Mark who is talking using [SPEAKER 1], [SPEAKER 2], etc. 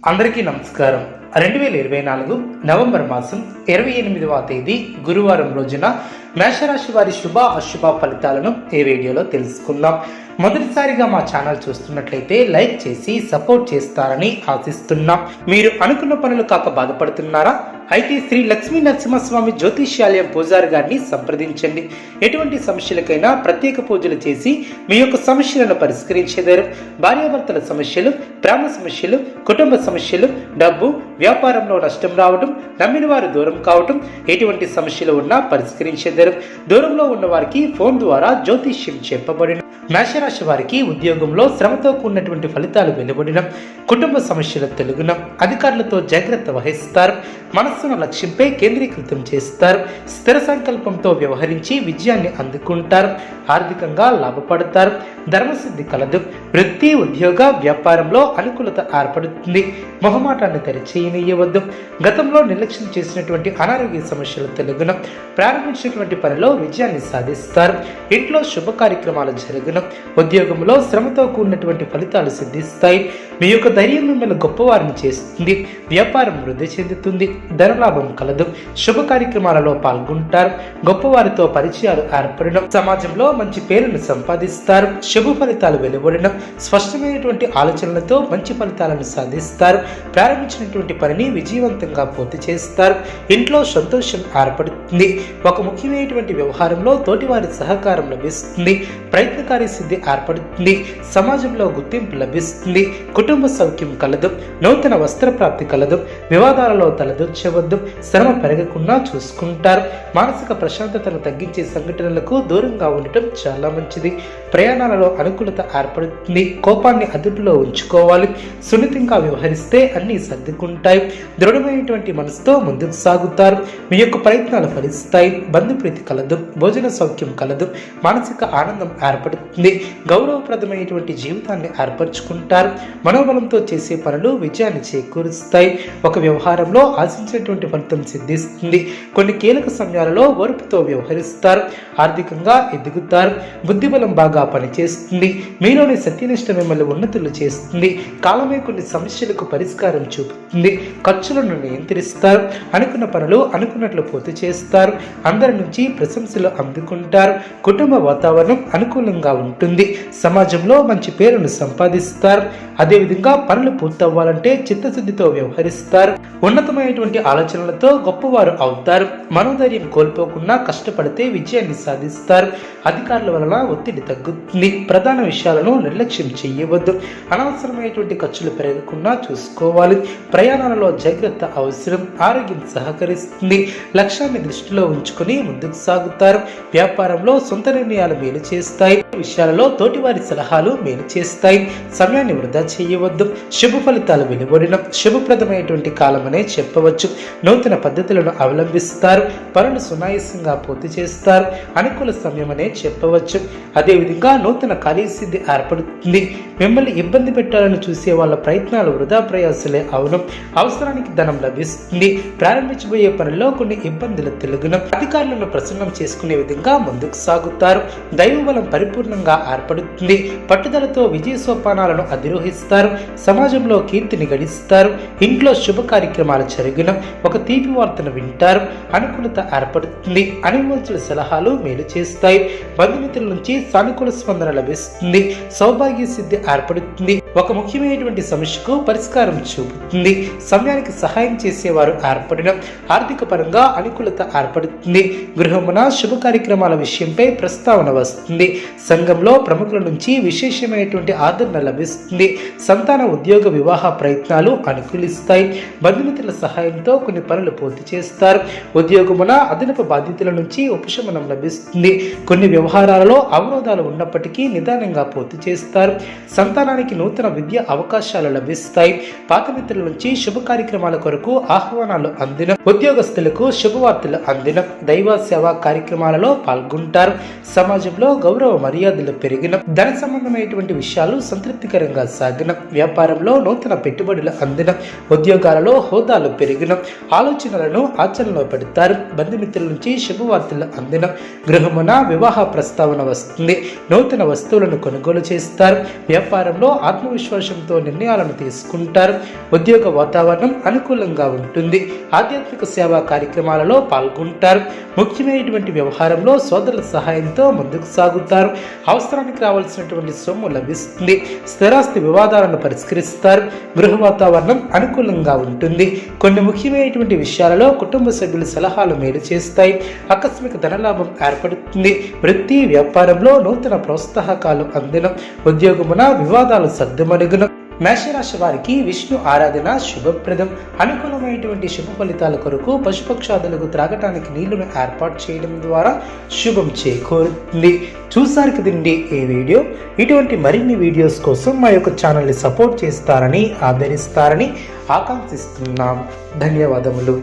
[SPEAKER 1] అందరికీ నమస్కారం. 2024 నవంబర్ మాసం 28వ తేదీ గురువారం రోజున మేషరాశి వారి శుభ అశుభ ఫలితాలను ఈ వీడియోలో తెలుసుకుందాం. మొదటిసారిగా మా ఛానల్ చూస్తున్నట్లయితే లైక్ చేసి సపోర్ట్ చేస్తారని ఆశిస్తున్నాం. మీరు అనుకున్న పనులు కాక బాధపడుతున్నారా? అయితే శ్రీ లక్ష్మీ నరసింహస్వామి జ్యోతిష్యాలయం పూజారి గారిని సంప్రదించండి. ఎటువంటి సమస్యలకైనా ప్రత్యేక పూజలు చేసి మీ యొక్క సమస్యలను పరిష్కరించేదారు. భార్యాభర్తల సమస్యలు, ప్రేమ సమస్యలు, కుటుంబ సమస్యలు, డబ్బు, వ్యాపారంలో నష్టం రావడం, నమ్మిన వారు దూరం కావటం, ఎటువంటి సమస్యలు ఉన్నా పరిష్కరించేదారు. దూరంలో ఉన్న వారికి ఫోన్ ద్వారా జ్యోతిష్యం చెప్పబడిన. మేషరాశి వారికి ఉద్యోగంలో శ్రమతో కూడినటువంటి ఫలితాలు వెలువడిన. కుటుంబ సమస్యల తెలుగున. అధికారులతో జాగ్రత్త వహిస్తారు. మనస్సును లక్ష్యంపై కేంద్రీకృతం చేస్తారు. స్థిర సంకల్పంతో వ్యవహరించి విజయాన్ని అందుకుంటారు. ఆర్థికంగా లాభపడతారు. ధర్మసిద్ధి కలదు. వృత్తి, ఉద్యోగ, వ్యాపారంలో అనుకూలత ఏర్పడుతుంది. మొహమాటాన్ని తెరచేయనీయవద్దు. గతంలో నిర్లక్ష్యం చేసినటువంటి అనారోగ్య సమస్యల తెలుగున. ప్రారంభించినటువంటి పనిలో విజయాన్ని సాధిస్తారు. ఇంట్లో శుభ కార్యక్రమాలు జరుగును. ఉద్యోగంలో శ్రమతో కూడినటువంటి ఫలితాలు సిద్ధిస్తాయి. మీ యొక్క ధైర్యం మిమ్మల్ని గొప్పవారిని చేస్తుంది. వ్యాపారం వృద్ధి చెందుతుంది. ధనలాభం కలదు. శుభ కార్యక్రమాలలో పాల్గొంటారు. గొప్పవారితో పరిచయాలు ఏర్పడడం. సమాజంలో మంచి పేరును సంపాదిస్తారు. శుభ ఫలితాలు వెలువడడం. స్పష్టమైనటువంటి ఆలోచనలతో మంచి ఫలితాలను సాధిస్తారు. ప్రారంభించినటువంటి పనిని విజయవంతంగా పూర్తి చేస్తారు. ఇంట్లో సంతోషం ఏర్పడుతుంది. ఒక ముఖ్యమైనటువంటి వ్యవహారంలో తోటివారి సహకారం లభిస్తుంది. ప్రయత్నకారి సిద్ధి ఏర్పడుతుంది. సమాజంలో గుర్తింపు లభిస్తుంది. కుటుంబ సౌఖ్యం కలదు. నూతన వస్త్ర ప్రాప్తి కలదు. వివాదాలలో తలదూర్చవద్దు. శ్రమ పెరగకుండా చూసుకుంటారు. మానసిక ప్రశాంతతను తగ్గించే సంఘటనలకు దూరంగా ఉండటం చాలా మంచిది. ప్రయాణాలలో అనుకూలత ఏర్పడుతుంది. కోపాన్ని అదుపులో ఉంచుకోవాలి. సున్నితంగా వ్యవహరిస్తే అన్ని సర్దుకుంటాయి. దృఢమైనటువంటి మనసుతో ముందుకు సాగుతారు. మీ యొక్క ప్రయత్నాలు ఫలిస్తాయి. బంధుప్రీతి కలదు. భోజన సౌఖ్యం కలదు. మానసిక ఆనందం ఏర్పడుతుంది. గౌరవప్రదమైనటువంటి జీవితాన్ని ఏర్పరచుకుంటారు. మనోబలంతో చేసే పనులు విజయాన్ని చేకూరుస్తాయి. ఒక వ్యవహారంలో ఆశించినటువంటి ఫలితం సిద్ధిస్తుంది. కొన్ని కీలక సమయాలలో ఓర్పుతో వ్యవహరిస్తారు. ఆర్థికంగా ఎదుగుతారు. బుద్ధిబలం బాగా పనిచేస్తుంది. మీలోని సత్యనిష్ట మిమ్మల్ని ఉన్నతులు చేస్తుంది. కాలమే కొన్ని సమస్యలకు పరిష్కారం చూపుతుంది. ఖర్చులను నియంత్రిస్తారు. అనుకున్న పనులు అనుకున్నట్లు పూర్తి చేస్తారు. అందరి నుంచి ప్రశంసలు అందుకుంటారు. కుటుంబ వాతావరణం అనుకూలంగా ఉంటుంది. సమాజంలో మంచి పేరును సంపాదిస్తారు. అదేవిధంగా పనులు పూర్తవ్వాలంటే చిత్తశుద్ధితో వ్యవహరిస్తారు. ఉన్నతమైనటువంటి ఆలోచనలతో గొప్పవారు అవుతారు. మనోధైర్యం కోల్పోకుండా కష్టపడితే విజయాన్ని సాధిస్తారు. అధికారుల వలన ఒత్తిడి తగ్గుతుంది. ప్రధాన విషయాలను నిర్లక్ష్యం చేయవద్దు. అనవసరమైనటువంటి ఖర్చులు పెరగకుండా చూసుకోవాలి. ప్రయాణాలలో జాగ్రత్త అవసరం. ఆరోగ్యం సహకరిస్తుంది. లక్ష్యాన్ని దృష్టిలో ఉంచుకొని ముందుకు సాగుతారు. వ్యాపారంలో సొంత నిర్ణయాలు మేలు చేస్తాయి. విషయాలలో తోటివారి సలహాలు మేలు చేస్తాయి. సమయాన్ని వృధా చేయవద్దు. శుభ ఫలితాలు వెలువడిన. శుభప్రదమైనటువంటి కాలమనే చెప్పవచ్చు. నూతన పద్ధతులను అవలంబిస్తారు. పనులు సునాయాసంగా పూర్తి చేస్తారు. అనుకూల సమయమనే చెప్పవచ్చు. అదేవిధంగా నూతన కార్యసిద్ధి ఏర్పడుతుంది. మిమ్మల్ని ఇబ్బంది పెట్టాలని చూసే వాళ్ళ ప్రయత్నాలు వృధా ప్రయాసలే అవును. అవసరానికి ధనం లభిస్తుంది. ప్రారంభించబోయే పనిలో కొన్ని ఇబ్బందులు తెలుగును. అధికారులను ప్రసన్నం చేసుకునే విధంగా ముందుకు సాగుతారు. దైవబలం పరిపూర్ణంగా ఏర్పడుతుంది. పట్టుదలతో విజయ సోపానాలను అధిరోహిస్తారు. సమాజంలో కీర్తిని గడిస్తారు. ఇంట్లో శుభ కార్యక్రమాలు జరిగిన. ఒక తీపి వార్తను వింటారు. అనుకూలత ఏర్పడుతుంది. అనుభవించిన సలహాలు మేలు చేస్తాయి. బంధుమిత్రుల నుంచి సానుకూల స్పందన లభిస్తుంది. సౌభాగ్య సిద్ధి ఏర్పడుతుంది. ఒక ముఖ్యమైనటువంటి సమస్యకు పరిష్కారం చూపుతుంది. సమయానికి సహాయం చేసేవారు ఏర్పడిన. ఆర్థిక పరంగా అనుకూలత ఏర్పడుతుంది. గృహమున శుభ కార్యక్రమాల విషయంపై ప్రస్తావన వస్తుంది. సంఘంలో ప్రముఖుల నుంచి విశేషమైనటువంటి ఆదరణ లభిస్తుంది. సంతాన ఉద్యోగ వివాహ ప్రయత్నాలు అనుకూలిస్తాయి. బంధుమిత్రుల సహాయంతో కొన్ని పనులు పూర్తి చేస్తారు. ఉద్యోగమున అదనపు బాధ్యతల నుంచి ఉపశమనం లభిస్తుంది. కొన్ని వ్యవహారాలలో అవరోధాలు ఉన్నప్పటికీ నిదానంగా పూర్తి చేస్తారు. సంతానానికి నూతన విద్య అవకాశాలు లభిస్తాయి. పాత మిత్రుల నుంచి శుభ కార్యక్రమాల కొరకు ఆహ్వానాలు అందిన. ఉద్యోగస్తులకు శుభవార్తలు అందిన. దైవ సేవా కార్యక్రమాలలో పాల్గొంటారు. సమాజంలో గౌరవ మర్యాదలు పెరిగిన. ధన సంబంధమైనటువంటి విషయాలు సంతృప్తికరంగా సాగిన. వ్యాపారంలో నూతన పెట్టుబడులు అందిన, ఉద్యోగాలలో హోదాలు పెరిగిన, ఆలోచనలను ఆచరణలో పెడతారు. బంధుమిత్రుల నుంచి శుభవార్తలు అందిన, గృహమున వివాహ ప్రస్తావన వస్తుంది. నూతన వస్తువులను కొనుగోలు చేస్తారు. వ్యాపారంలో ఆత్మవిశ్వాసంతో నిర్ణయాలను తీసుకుంటారు. ఉద్యోగ వాతావరణం అనుకూలంగా ఉంటుంది. ఆధ్యాత్మిక సేవా కార్యక్రమాలలో పాల్గొంటారు. ముఖ్యమైనటువంటి వ్యవహారంలో సోదరుల సహాయంతో ముందుకు సాగుతారు. అవసరానికి రావాల్సినటువంటి సొమ్ము లభిస్తుంది. స్థిరాస్తి వివాదాలను పరిష్కరిస్తారు. గృహ వాతావరణం అనుకూలంగా ఉంటుంది. కొన్ని ముఖ్యమైనటువంటి విషయాలలో కుటుంబ సభ్యుల సలహాలు మేలు చేస్తాయి. ఆకస్మిక ధనలాభం ఏర్పడుతుంది. వృత్తి వ్యాపారంలో నూతన ప్రోత్సాహకాలు అందిన, ఉద్యోగమున వివాదాలు సర్దుమణుగున. మేషరాశి వారికి విష్ణు ఆరాధన శుభప్రదం. అనుకూలమైనటువంటి శుభ ఫలితాల కొరకు పశుపక్షాదులకు త్రాగటానికి నీళ్లను ఏర్పాటు చేయడం ద్వారా శుభం చేకూరుతుంది. చూసారు కదండి ఈ వీడియో. ఇటువంటి మరిన్ని వీడియోస్ కోసం మా యొక్క ఛానల్ని సపోర్ట్ చేస్తారని, ఆదరిస్తారని ఆకాంక్షిస్తున్నాం. ధన్యవాదములు.